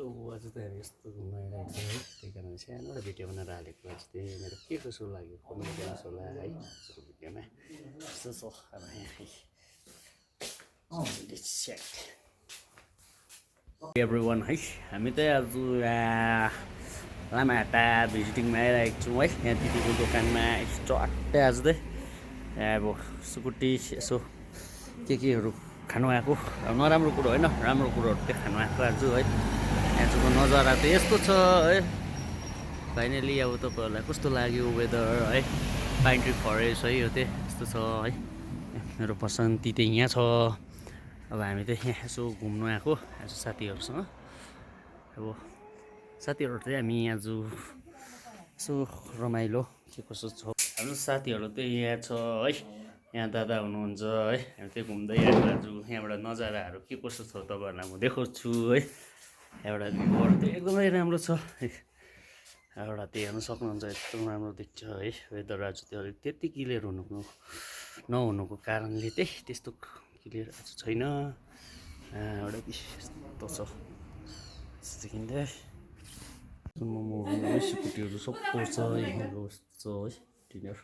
आज त हामी यस्तो घुम्न आइरहेको छ है त्यही कारण सानो एउटा भिडियो बनाएर हालेको आज चाहिँ मेरो के कसो लाग्यो कमेन्ट गर्नुहोस् होला है आजको भिडियोमा यस्तो छ अब यहाँ एभ्रिवान है हामी चाहिँ आज लामाहट्टा भिजिटिङमा आइरहेको छौँ है यहाँ दिदीको दोकानमा स्टट्टै आज चाहिँ अब सुकुटी यसो केहरू खानु आएको अब नराम्रो कुरो होइन राम्रो कुरोहरू चाहिँ खानु आएको आज है आजको नजारा चाहिँ यस्तो छ है फाइनली अब तपाईँहरूलाई कस्तो लाग्यो वेदर है पाइन ट्री फरेस्ट है यो चाहिँ यस्तो छ है मेरो बसन्ती चाहिँ यहाँ छ अब हामी चाहिँ यहाँ यसो घुम्नु आएको आज साथीहरूसँग अब साथीहरू चाहिँ हामी आज यसो रमाइलो के कसो छ हाम्रो साथीहरू चाहिँ यहाँ छ है यहाँ दादा हुनुहुन्छ है हामी चाहिँ घुम्दै आएको आज यहाँबाट नजाराहरू के कसो छ तपाईँहरूलाई म देखाउँछु है यहाँबाट भ्यूहरू चाहिँ एकदमै राम्रो छ यहाँबाट त्यो हेर्नु सक्नुहुन्छ एकदम राम्रो देख्छ है वेदर आज त्यो अलिक त्यति क्लियर नहुनुको कारणले चाहिँ त्यस्तो क्लियर आज छैन एउटा यस्तो छ देखिँदै मोमो स्कुटीहरू सब छ यहाँको छ है डिनर